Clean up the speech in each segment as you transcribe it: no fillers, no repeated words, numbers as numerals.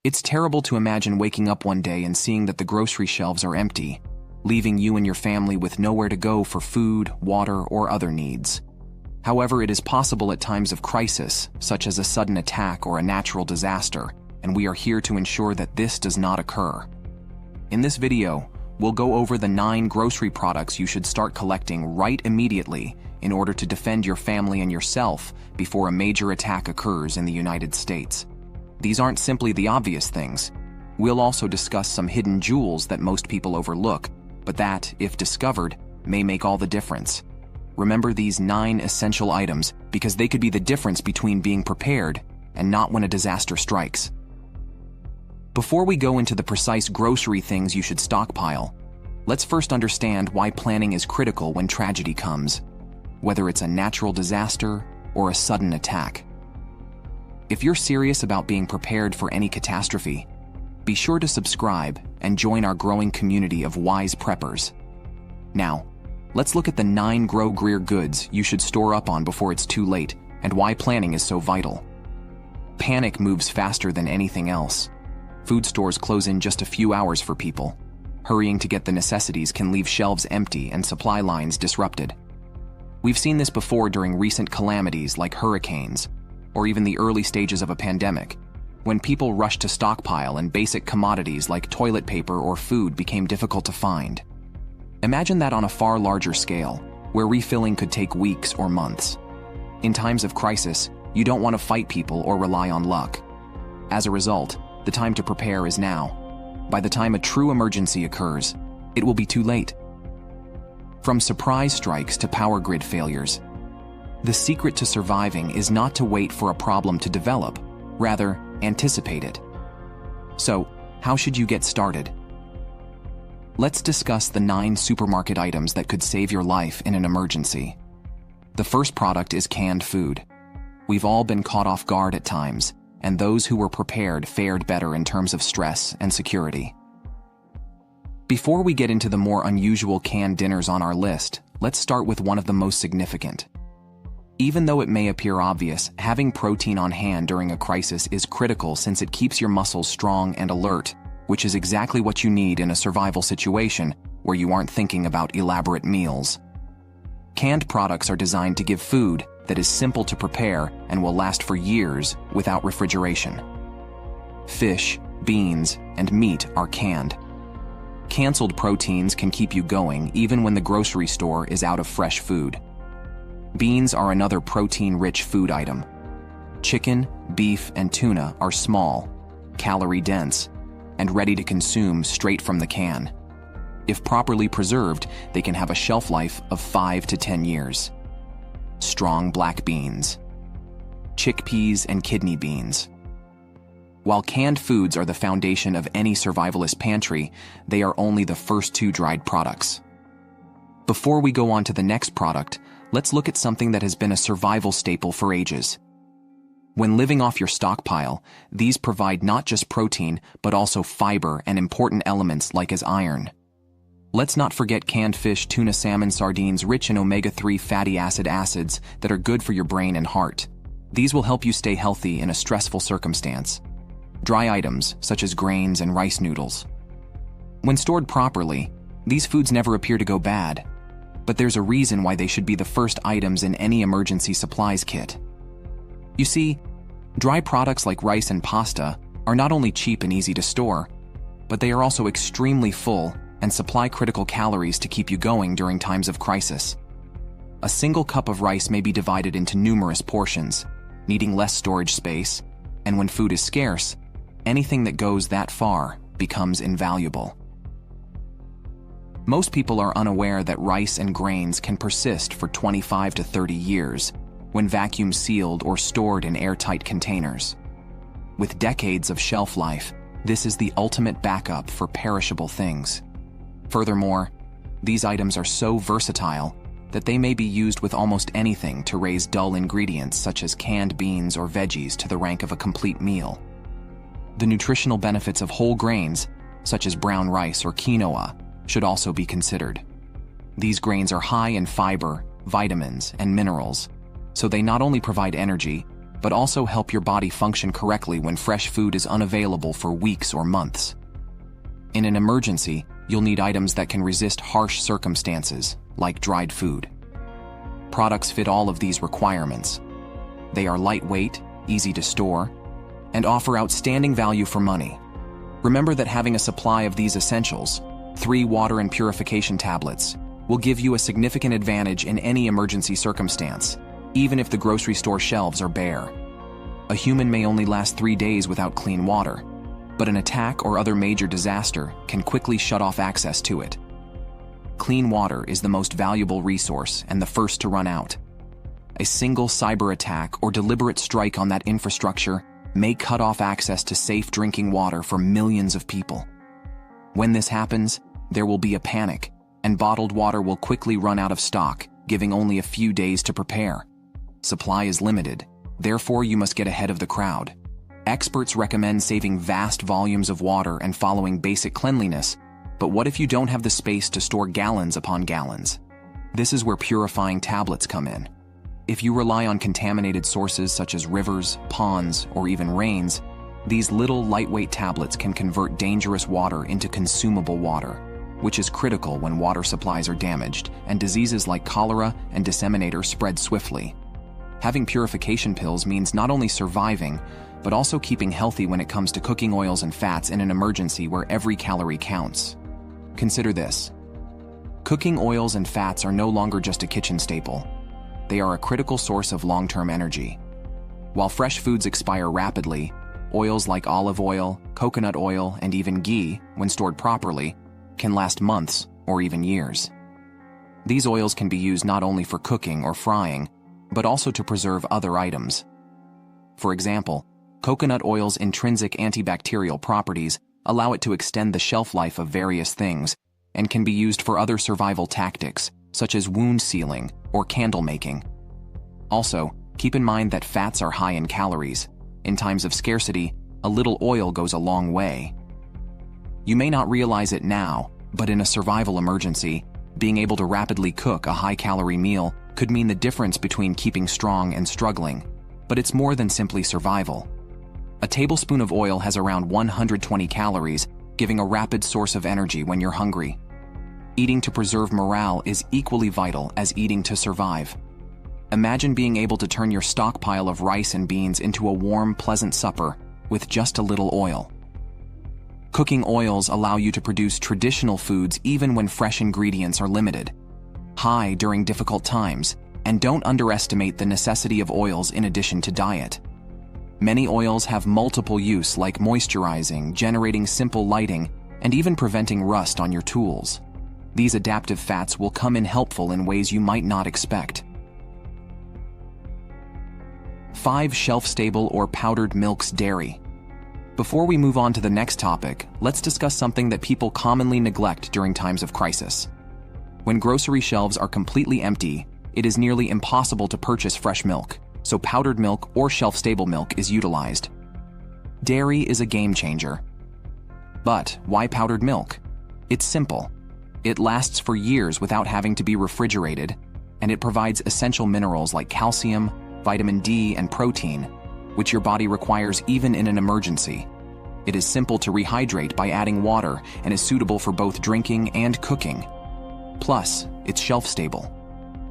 It's terrible to imagine waking up one day and seeing that the grocery shelves are empty, leaving you and your family with nowhere to go for food, water, or other needs. However, it is possible at times of crisis, such as a sudden attack or a natural disaster, and we are here to ensure that this does not occur. In this video, we'll go over the 9 grocery products you should start collecting right immediately in order to defend your family and yourself before a major attack occurs in the United States. These aren't simply the obvious things. We'll also discuss some hidden jewels that most people overlook, but that, if discovered, may make all the difference. Remember these 9 essential items because they could be the difference between being prepared and not when a disaster strikes. Before we go into the precise grocery things you should stockpile, let's first understand why planning is critical when tragedy comes, whether it's a natural disaster or a sudden attack. If you're serious about being prepared for any catastrophe, be sure to subscribe and join our growing community of wise preppers. Now, let's look at the 9 grocery goods you should store up on before it's too late and why planning is so vital. Panic moves faster than anything else. Food stores close in just a few hours for people. Hurrying to get the necessities can leave shelves empty and supply lines disrupted. We've seen this before during recent calamities like hurricanes, or even the early stages of a pandemic, when people rushed to stockpile and basic commodities like toilet paper or food became difficult to find. Imagine that on a far larger scale, where refilling could take weeks or months. In times of crisis, you don't want to fight people or rely on luck. As a result, the time to prepare is now. By the time a true emergency occurs, it will be too late. From surprise strikes to power grid failures, the secret to surviving is not to wait for a problem to develop, rather, anticipate it. So, how should you get started? Let's discuss the 9 supermarket items that could save your life in an emergency. The first product is canned food. We've all been caught off guard at times, and those who were prepared fared better in terms of stress and security. Before we get into the more unusual canned dinners on our list, let's start with one of the most significant. Even though it may appear obvious, having protein on hand during a crisis is critical since it keeps your muscles strong and alert, which is exactly what you need in a survival situation where you aren't thinking about elaborate meals. Canned products are designed to give food that is simple to prepare and will last for years without refrigeration. Fish, beans, and meat are canned. Canceled proteins can keep you going even when the grocery store is out of fresh food. Beans are another protein-rich food item. Chicken, beef, and tuna are small, calorie-dense, and ready to consume straight from the can. If properly preserved, they can have a shelf life of 5 to 10 years. Strong black beans. Chickpeas and kidney beans. While canned foods are the foundation of any survivalist pantry, they are only the first 2 dried products. Before we go on to the next product, let's look at something that has been a survival staple for ages. When living off your stockpile, these provide not just protein, but also fiber and important elements like as iron. Let's not forget canned fish, tuna, salmon, sardines rich in omega-3 fatty acids that are good for your brain and heart. These will help you stay healthy in a stressful circumstance. Dry items, such as grains and rice noodles. When stored properly, these foods never appear to go bad, but there's a reason why they should be the first items in any emergency supplies kit. You see, dry products like rice and pasta are not only cheap and easy to store, but they are also extremely full and supply critical calories to keep you going during times of crisis. A single cup of rice may be divided into numerous portions, needing less storage space, and when food is scarce, anything that goes that far becomes invaluable. Most people are unaware that rice and grains can persist for 25 to 30 years when vacuum sealed or stored in airtight containers. With decades of shelf life, this is the ultimate backup for perishable things. Furthermore, these items are so versatile that they may be used with almost anything to raise dull ingredients such as canned beans or veggies to the rank of a complete meal. The nutritional benefits of whole grains, such as brown rice or quinoa, should also be considered. These grains are high in fiber, vitamins, and minerals, so they not only provide energy, but also help your body function correctly when fresh food is unavailable for weeks or months. In an emergency, you'll need items that can resist harsh circumstances, like dried food. Products fit all of these requirements. They are lightweight, easy to store, and offer outstanding value for money. Remember that having a supply of these essentials, 3 water and purification tablets, will give you a significant advantage in any emergency circumstance, even if the grocery store shelves are bare. A human may only last 3 days without clean water, but an attack or other major disaster can quickly shut off access to it. Clean water is the most valuable resource and the first to run out. A single cyber attack or deliberate strike on that infrastructure may cut off access to safe drinking water for millions of people. When this happens, there will be a panic, and bottled water will quickly run out of stock, giving only a few days to prepare. Supply is limited, therefore you must get ahead of the crowd. Experts recommend saving vast volumes of water and following basic cleanliness, but what if you don't have the space to store gallons upon gallons? This is where purifying tablets come in. If you rely on contaminated sources such as rivers, ponds, or even rains, these little lightweight tablets can convert dangerous water into consumable water, which is critical when water supplies are damaged and diseases like cholera and disseminator spread swiftly. Having purification pills means not only surviving, but also keeping healthy when it comes to cooking oils and fats in an emergency where every calorie counts. Consider this. Cooking oils and fats are no longer just a kitchen staple. They are a critical source of long-term energy. While fresh foods expire rapidly, oils like olive oil, coconut oil, and even ghee, when stored properly, can last months or even years. These oils can be used not only for cooking or frying, but also to preserve other items. For example, coconut oil's intrinsic antibacterial properties allow it to extend the shelf life of various things and can be used for other survival tactics, such as wound sealing or candle making. Also, keep in mind that fats are high in calories. In times of scarcity, a little oil goes a long way. You may not realize it now, but in a survival emergency, being able to rapidly cook a high-calorie meal could mean the difference between keeping strong and struggling. But it's more than simply survival. A tablespoon of oil has around 120 calories, giving a rapid source of energy when you're hungry. Eating to preserve morale is equally vital as eating to survive. Imagine being able to turn your stockpile of rice and beans into a warm, pleasant supper with just a little oil. Cooking oils allow you to produce traditional foods even when fresh ingredients are limited. Hide during difficult times, and don't underestimate the necessity of oils in addition to diet. Many oils have multiple use like moisturizing, generating simple lighting, and even preventing rust on your tools. These adaptive fats will come in helpful in ways you might not expect. 5 shelf-stable or powdered milks dairy. Before we move on to the next topic, let's discuss something that people commonly neglect during times of crisis. When grocery shelves are completely empty, it is nearly impossible to purchase fresh milk, so powdered milk or shelf-stable milk is utilized. Dairy is a game changer. But why powdered milk? It's simple. It lasts for years without having to be refrigerated, and it provides essential minerals like calcium, vitamin D, and protein, which your body requires even in an emergency. It is simple to rehydrate by adding water and is suitable for both drinking and cooking. Plus, it's shelf-stable.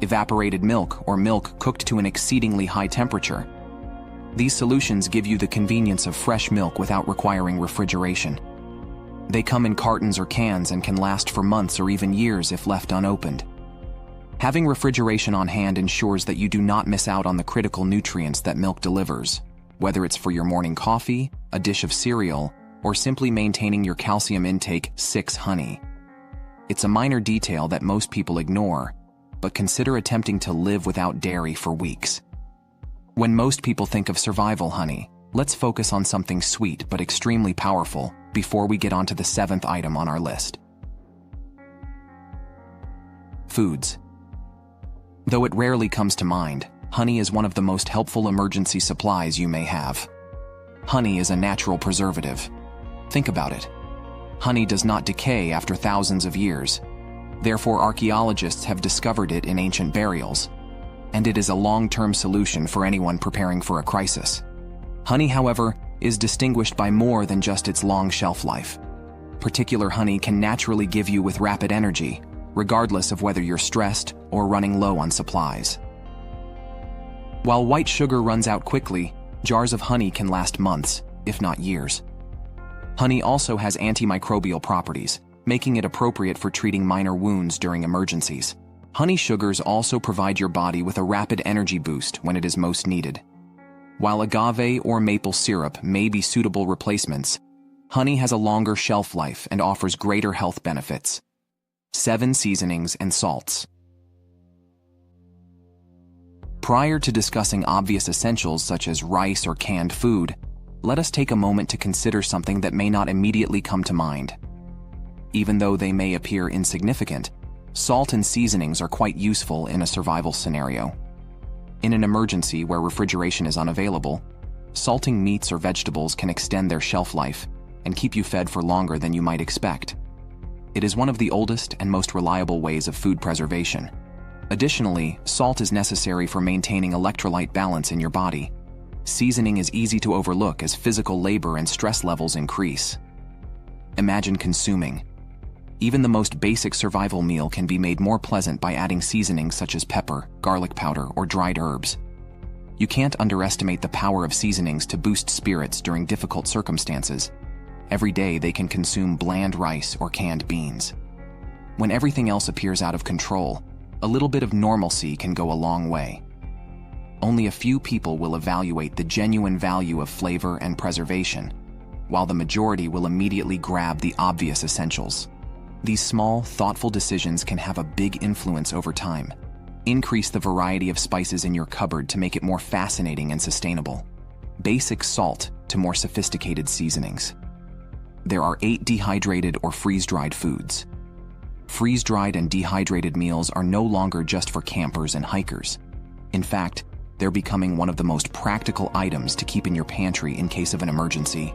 Evaporated milk or milk cooked to an exceedingly high temperature. These solutions give you the convenience of fresh milk without requiring refrigeration. They come in cartons or cans and can last for months or even years if left unopened. Having refrigeration on hand ensures that you do not miss out on the critical nutrients that milk delivers, whether it's for your morning coffee, a dish of cereal, or simply maintaining your calcium intake 6 honey. It's a minor detail that most people ignore, but consider attempting to live without dairy for weeks. When most people think of survival honey, let's focus on something sweet but extremely powerful before we get onto the 7th item on our list. Foods. Though it rarely comes to mind, honey is one of the most helpful emergency supplies you may have. Honey is a natural preservative. Think about it. Honey does not decay after thousands of years. Therefore, archaeologists have discovered it in ancient burials. and it is a long-term solution for anyone preparing for a crisis. Honey, however, is distinguished by more than just its long shelf life. Particular honey can naturally give you with rapid energy, regardless of whether you're stressed or running low on supplies. While white sugar runs out quickly, jars of honey can last months, if not years. Honey also has antimicrobial properties, making it appropriate for treating minor wounds during emergencies. Honey sugars also provide your body with a rapid energy boost when it is most needed. While agave or maple syrup may be suitable replacements, honey has a longer shelf life and offers greater health benefits. 7 seasonings and salts. Prior to discussing obvious essentials such as rice or canned food, let us take a moment to consider something that may not immediately come to mind. Even though they may appear insignificant, salt and seasonings are quite useful in a survival scenario. In an emergency where refrigeration is unavailable, salting meats or vegetables can extend their shelf life and keep you fed for longer than you might expect. It is one of the oldest and most reliable ways of food preservation. Additionally, salt is necessary for maintaining electrolyte balance in your body. Seasoning is easy to overlook as physical labor and stress levels increase. Imagine consuming. Even the most basic survival meal can be made more pleasant by adding seasonings such as pepper, garlic powder, or dried herbs. You can't underestimate the power of seasonings to boost spirits during difficult circumstances. Every day they can consume bland rice or canned beans. When everything else appears out of control, a little bit of normalcy can go a long way. Only a few people will evaluate the genuine value of flavor and preservation, while the majority will immediately grab the obvious essentials. These small, thoughtful decisions can have a big influence over time. Increase the variety of spices in your cupboard to make it more fascinating and sustainable. Basic salt to more sophisticated seasonings. There are 8 dehydrated or freeze-dried foods. Freeze-dried and dehydrated meals are no longer just for campers and hikers. In fact, they're becoming one of the most practical items to keep in your pantry in case of an emergency.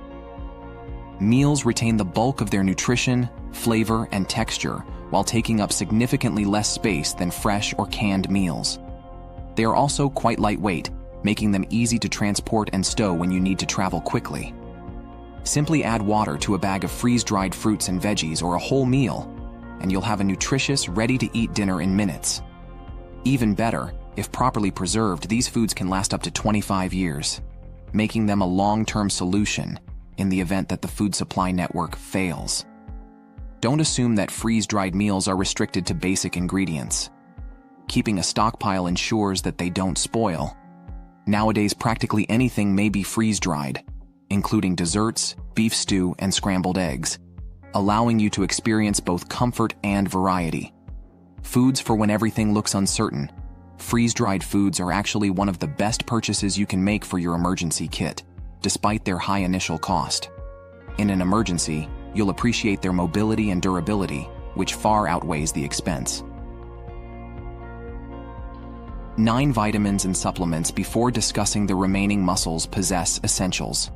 Meals retain the bulk of their nutrition, flavor, and texture while taking up significantly less space than fresh or canned meals. They are also quite lightweight, making them easy to transport and stow when you need to travel quickly. Simply add water to a bag of freeze-dried fruits and veggies or a whole meal, and you'll have a nutritious, ready-to-eat dinner in minutes. Even better, if properly preserved, these foods can last up to 25 years, making them a long-term solution in the event that the food supply network fails. Don't assume that freeze-dried meals are restricted to basic ingredients. Keeping a stockpile ensures that they don't spoil. Nowadays, practically anything may be freeze-dried, including desserts, beef stew, and scrambled eggs, allowing you to experience both comfort and variety. Foods for when everything looks uncertain. Freeze-dried foods are actually one of the best purchases you can make for your emergency kit, despite their high initial cost. In an emergency, you'll appreciate their mobility and durability, which far outweighs the expense. 9 vitamins and supplements before discussing the remaining muscles possess essentials.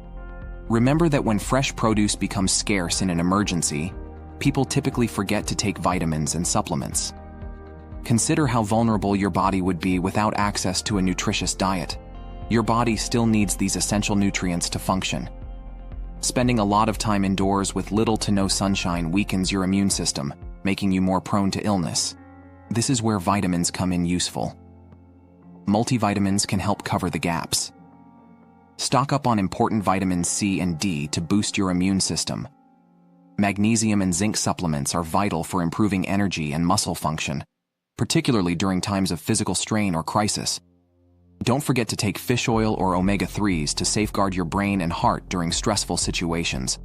Remember that when fresh produce becomes scarce in an emergency, people typically forget to take vitamins and supplements. Consider how vulnerable your body would be without access to a nutritious diet. Your body still needs these essential nutrients to function. Spending a lot of time indoors with little to no sunshine weakens your immune system, making you more prone to illness. This is where vitamins come in useful. Multivitamins can help cover the gaps. Stock up on important vitamins C and D to boost your immune system. Magnesium and zinc supplements are vital for improving energy and muscle function, particularly during times of physical strain or crisis. Don't forget to take fish oil or omega-3s to safeguard your brain and heart during stressful situations.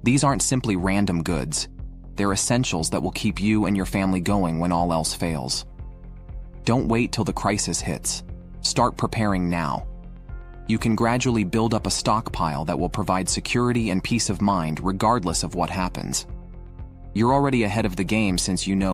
These aren't simply random goods. They're essentials that will keep you and your family going when all else fails. Don't wait till the crisis hits. Start preparing now. You can gradually build up a stockpile that will provide security and peace of mind regardless of what happens. You're already ahead of the game since you know